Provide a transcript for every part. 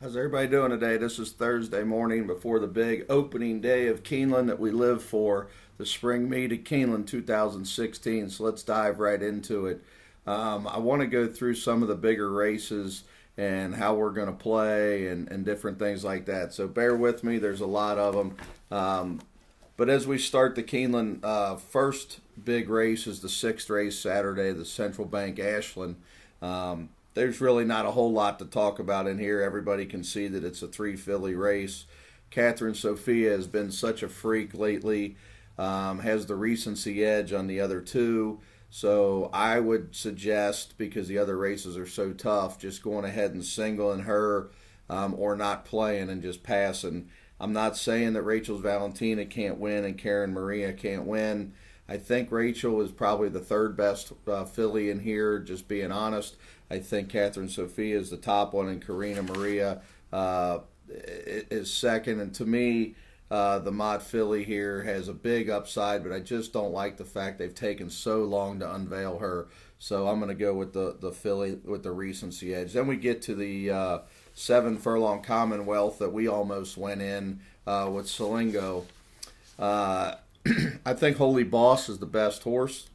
How's everybody doing today? This is Thursday morning before the big opening day of Keeneland that we live for, the Spring Meet at Keeneland 2016. So let's dive right into it. I want to go through some of the bigger races and how we're going to play and different things like that. So bear with me, there's a lot of them. But as we start the Keeneland, first big race is the sixth race Saturday, the Central Bank Ashland. There's really not a whole lot to talk about in here. Everybody can see that it's a three filly race. Catherine Sophia has been such a freak lately, has the recency edge on the other two. So I would suggest, because the other races are so tough, just going ahead and singling her or not playing and just passing. I'm not saying that Rachel's Valentina can't win and Karen Maria can't win. I think Rachel is probably the third best filly in here, just being honest. I think Catherine Sophia is the top one, and Karina Maria is second. And to me, the Mott filly here has a big upside, but I just don't like the fact they've taken so long to unveil her. So I'm going to go with the filly with the recency edge. Then we get to the 7 furlong Commonwealth that we almost went in with Salingo. I think Holy Boss is the best horse.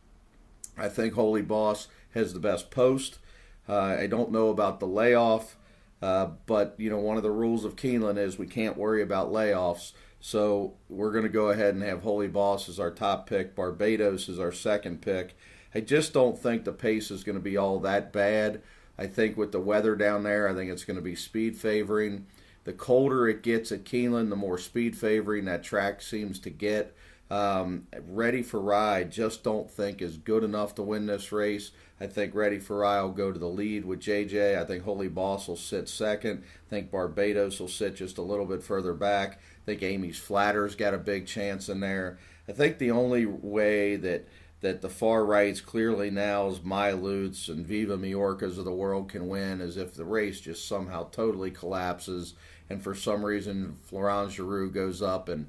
I think Holy Boss has the best post. I don't know about the layoff, but one of the rules of Keeneland is we can't worry about layoffs. So we're going to go ahead and have Holy Boss as our top pick. Barbados is our second pick. I just don't think the pace is going to be all that bad. I think with the weather down there, I think it's going to be speed favoring. The colder it gets at Keeneland, the more speed favoring that track seems to get. Ready for Rye, just don't think is good enough to win this race. I think Ready for Rye will go to the lead with JJ. I think Holy Boss will sit second. I think Barbados will sit just a little bit further back. I think Amy's Flatter's got a big chance in there. I think the only way that the far rights clearly now is My Lutz and Viva Majorcas of the world can win is if the race just somehow totally collapses and for some reason Florence Giroux goes up and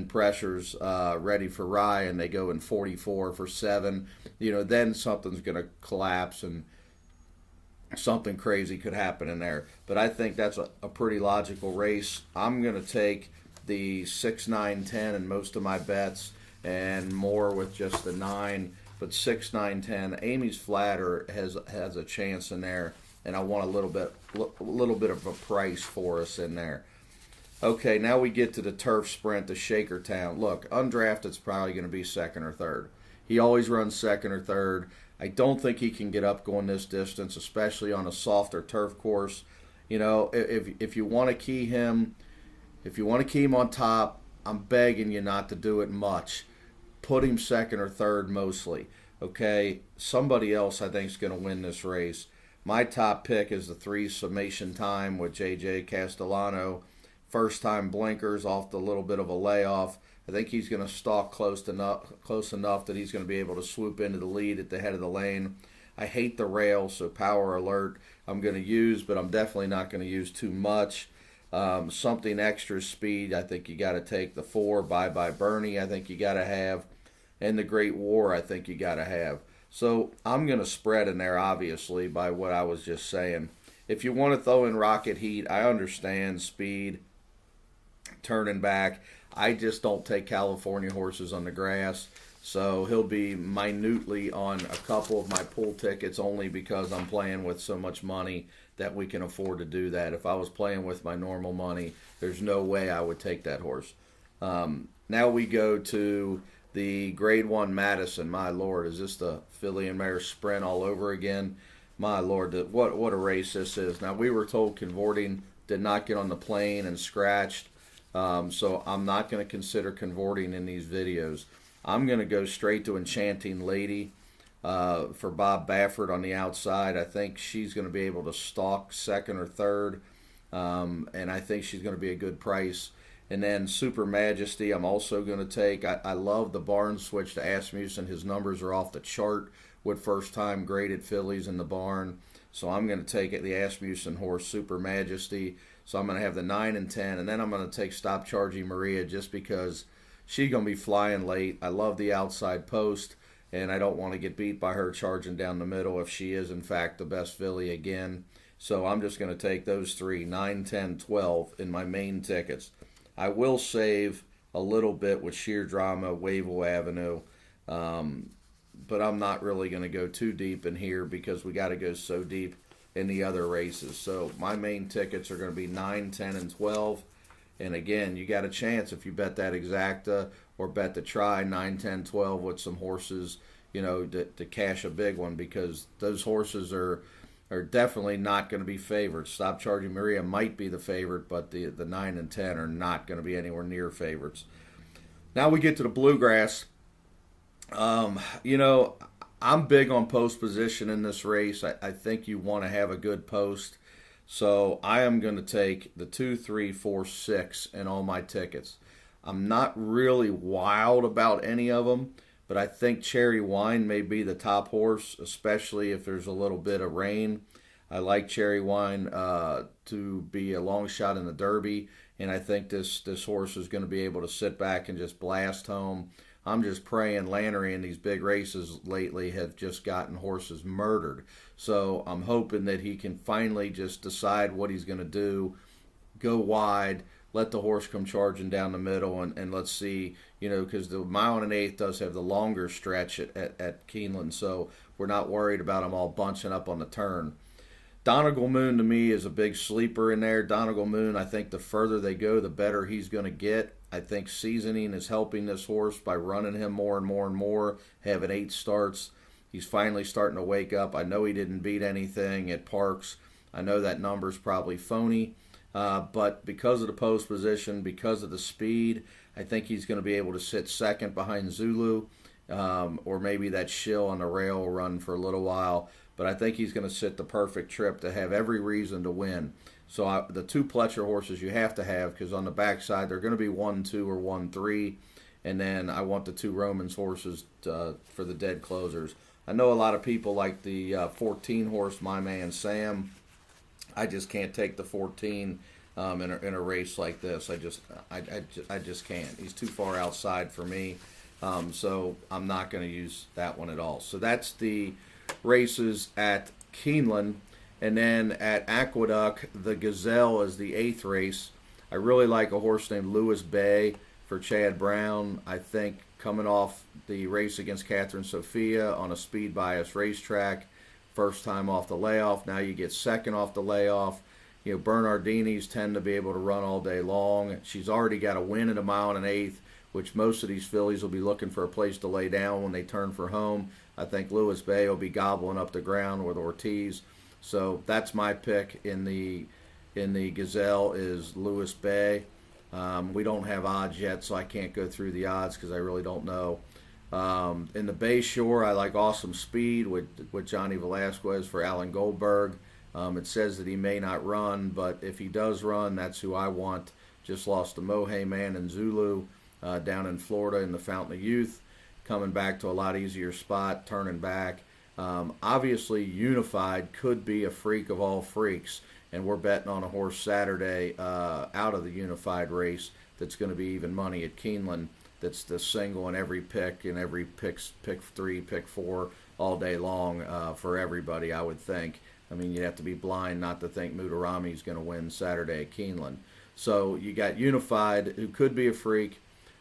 pressures Ready for Rye and they go in 44 for 7, then something's going to collapse and something crazy could happen in there. But I think that's a pretty logical race. I'm going to take the 6, 9, 10 in most of my bets and more with just the 9, but 6, 9, 10. Amy's Flatter has a chance in there, and I want a little bit of a price for us in there. Okay, now we get to the turf sprint, the Shakertown. Look, undrafted's probably going to be second or third. He always runs second or third. I don't think he can get up going this distance, especially on a softer turf course. If you want to key him, on top, I'm begging you not to do it much. Put him second or third mostly. Okay, somebody else I think is going to win this race. My top pick is the 3 Summation Time with JJ Castellano. First time blinkers off the little bit of a layoff. I think he's going to stalk close enough that he's going to be able to swoop into the lead at the head of the lane. I hate the rail, so Power Alert I'm going to use, but I'm definitely not going to use too much. Something extra speed, I think you got to take the 4 Bye Bye Bernie. I think you got to have, and the Great War. I think you got to have. So I'm going to spread in there, obviously, by what I was just saying. If you want to throw in Rocket Heat, I understand speed, turning back. I just don't take California horses on the grass. So he'll be minutely on a couple of my pool tickets only because I'm playing with so much money that we can afford to do that. If I was playing with my normal money, there's no way I would take that horse. Now we go to the Grade 1 Madison. My Lord, is this the filly and mare sprint all over again? My Lord, what a race this is. Now, we were told Convorting did not get on the plane and scratched, so I'm not going to consider Convorting in these videos. I'm going to go straight to Enchanting Lady for Bob Baffert on the outside. I think she's going to be able to stalk second or third, and I think she's going to be a good price. And then Super Majesty, I'm also going to take. I love the barn switch to Asmussen. His numbers are off the chart with first-time graded fillies in the barn. So I'm going to take the Asmussen horse, Super Majesty. So I'm going to have the 9 and 10. And then I'm going to take Stop Charging Maria just because she's going to be flying late. I love the outside post, and I don't want to get beat by her charging down the middle if she is, in fact, the best filly again. So I'm just going to take those three, 9, 10, 12, in my main tickets. I will save a little bit with Sheer Drama, Wavell Avenue, um, but I'm not really going to go too deep in here because we got to go so deep in the other races. So my main tickets are going to be 9, 10, and 12. And again, you got a chance if you bet that exacta or bet to try 9, 10, 12 with some horses, to cash a big one, because those horses are definitely not going to be favorites. Stop Charging Maria might be the favorite, but the 9 and 10 are not going to be anywhere near favorites. Now we get to the Bluegrass. I'm big on post position in this race. I think you want to have a good post. So I am going to take the 2, 3, 4, 6 in all my tickets. I'm not really wild about any of them, but I think Cherry Wine may be the top horse, especially if there's a little bit of rain. I like Cherry Wine to be a long shot in the Derby, and I think this horse is going to be able to sit back and just blast home. I'm just praying Lannery in these big races lately have just gotten horses murdered. So I'm hoping that he can finally just decide what he's going to do, go wide, let the horse come charging down the middle, and let's see, because the 1 1/8 does have the longer stretch at Keeneland, so we're not worried about them all bunching up on the turn. Donegal Moon to me is a big sleeper in there. Donegal Moon, I think the further they go, the better he's going to get. I think seasoning is helping this horse by running him more and more and more, having 8 starts. He's finally starting to wake up. I know he didn't beat anything at Parks. I know that number's probably phony. But because of the post position, because of the speed, I think he's going to be able to sit second behind Zulu, or maybe that Shill on the rail will run for a little while. But I think he's going to sit the perfect trip to have every reason to win. So the 2 Pletcher horses you have to have, because on the backside they're going to be 1, 2, or 1, 3. And then I want the 2 Romans horses for the dead closers. I know a lot of people like the 14 horse, My Man Sam. I just can't take the 14 in a race like this. I just can't. He's too far outside for me. So I'm not going to use that one at all. So that's the races at Keeneland. And then at Aqueduct, the Gazelle is the 8th race. I really like a horse named Lewis Bay for Chad Brown. I think coming off the race against Catherine Sophia on a speed bias racetrack, first time off the layoff, now you get second off the layoff. Bernardinis tend to be able to run all day long. She's already got a win at a 1 1/8, which most of these fillies will be looking for a place to lay down when they turn for home. I think Lewis Bay will be gobbling up the ground with Ortiz. So that's my pick in the Gazelle is Lewis Bay. We don't have odds yet, so I can't go through the odds because I really don't know. In the Bayshore, I like Awesome Speed with Johnny Velasquez for Alan Goldberg. It says that he may not run, but if he does run, that's who I want. Just lost to Mohey Man and Zulu down in Florida in the Fountain of Youth. Coming back to a lot easier spot, turning back. Obviously, Unified could be a freak of all freaks, and we're betting on a horse Saturday out of the Unified race that's going to be even money at Keeneland. That's the single in every pick, and every pick 3, pick 4 all day long for everybody, I would think. I mean, you'd have to be blind not to think Mutarami's going to win Saturday at Keeneland. So you got Unified, who could be a freak.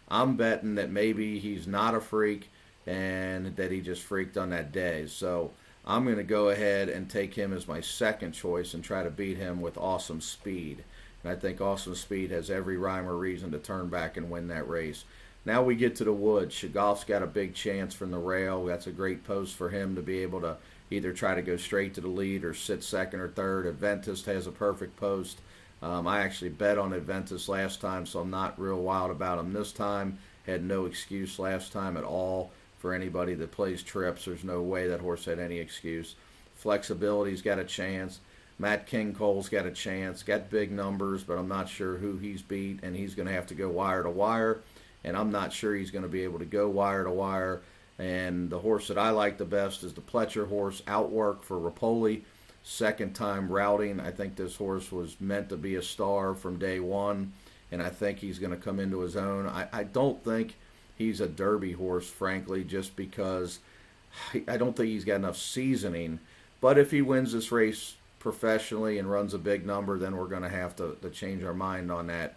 I'm betting that maybe he's not a freak and that he just freaked on that day. So I'm going to go ahead and take him as my second choice and try to beat him with Awesome Speed. And I think Awesome Speed has every rhyme or reason to turn back and win that race. Now we get to the woods. Shagolf's got a big chance from the rail. That's a great post for him to be able to either try to go straight to the lead or sit second or third. Adventist has a perfect post. I actually bet on Adventist last time, so I'm not real wild about him this time. Had no excuse last time at all for anybody that plays trips. There's no way that horse had any excuse. Flexibility's got a chance. Matt King Cole's got a chance. Got big numbers, but I'm not sure who he's beat, and he's going to have to go wire to wire. And I'm not sure he's going to be able to go wire to wire. And the horse that I like the best is the Pletcher horse, Outwork for Rapoli. Second time routing. I think this horse was meant to be a star from day one, and I think he's going to come into his own. I don't think he's a Derby horse, frankly, just because I don't think he's got enough seasoning. But if he wins this race professionally and runs a big number, then we're going to have to change our mind on that.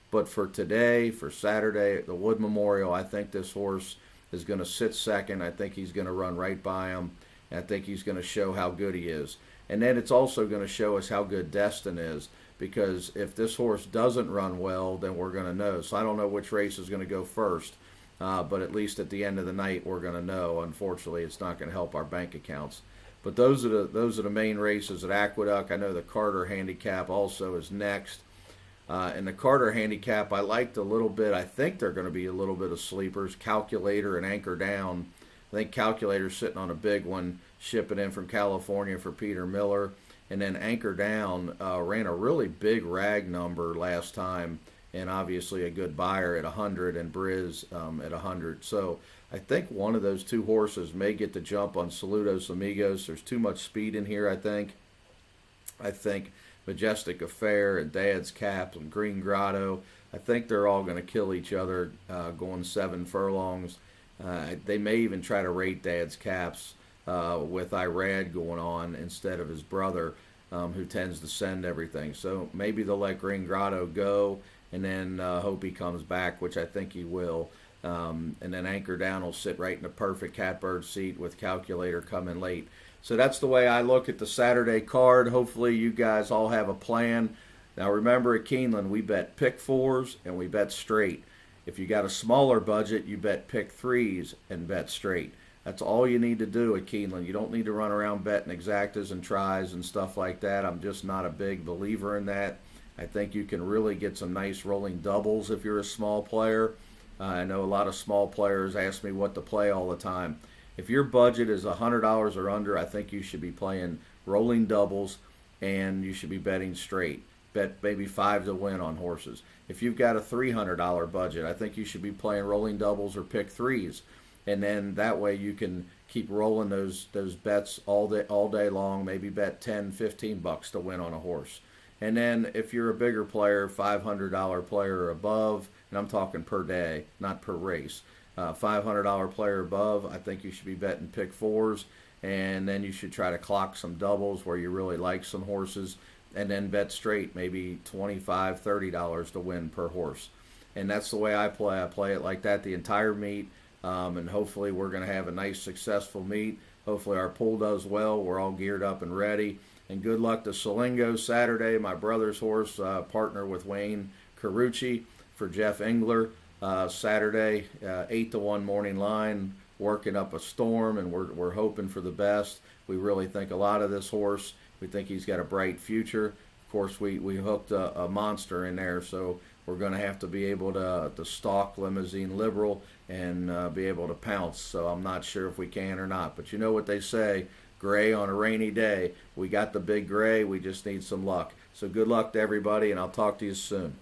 But for today, for Saturday at the Wood Memorial, I think this horse is going to sit second. I think he's going to run right by him. And I think he's going to show how good he is. And then it's also going to show us how good Destin is, because if this horse doesn't run well, then we're going to know. So I don't know which race is going to go first, but at least at the end of the night, we're going to know. Unfortunately, it's not going to help our bank accounts. But those are the main races at Aqueduct. I know the Carter Handicap also is next. And the Carter Handicap I liked a little bit. I think they're going to be a little bit of sleepers. Calculator and Anchor Down. I think Calculator's sitting on a big one, shipping in from California for Peter Miller. And then Anchor Down ran a really big rag number last time, and obviously a good buyer at 100, and Briz at 100. So I think one of those two horses may get the jump on Saludos Amigos. There's too much speed in here, I think. I think Majestic Affair and Dad's Cap and Green Grotto, I think they're all going to kill each other going 7 furlongs. They may even try to rate Dad's Caps with Irad going on instead of his brother, who tends to send everything. So maybe they'll let Green Grotto go and then hope he comes back, which I think he will. And then Anchor Down will sit right in the perfect catbird seat with Calculator coming late. So that's the way I look at the Saturday card. Hopefully you guys all have a plan. Now remember, at Keeneland, we bet pick 4s and we bet straight. If you got a smaller budget, you bet pick 3s and bet straight. That's all you need to do at Keeneland. You don't need to run around betting exactas and tries and stuff like that. I'm just not a big believer in that. I think you can really get some nice rolling doubles if you're a small player. I know a lot of small players ask me what to play all the time. If your budget is $100 or under, I think you should be playing rolling doubles and you should be betting straight. Bet maybe 5 to win on horses. If you've got a $300 budget, I think you should be playing rolling doubles or pick 3s. And then that way you can keep rolling those bets all day long, maybe bet 10, 15 bucks to win on a horse. And then if you're a bigger player, $500 player or above, and I'm talking per day, not per race, $500 player above, I think you should be betting pick 4s, and then you should try to clock some doubles where you really like some horses, and then bet straight, maybe $25, $30 to win per horse. And that's the way I play. I play it like that the entire meet, and hopefully we're going to have a nice, successful meet. Hopefully our pool does well. We're all geared up and ready. And good luck to Salingo Saturday, my brother's horse, partner with Wayne Carucci for Jeff Engler. Saturday, 8-1 morning line, working up a storm, and we're hoping for the best. We really think a lot of this horse. We think he's got a bright future. Of course, we hooked a monster in there, so we're going to have to be able to stalk Limousine Liberal and be able to pounce. So I'm not sure if we can or not. But you know what they say, gray on a rainy day. We got the big gray. We just need some luck. So good luck to everybody, and I'll talk to you soon.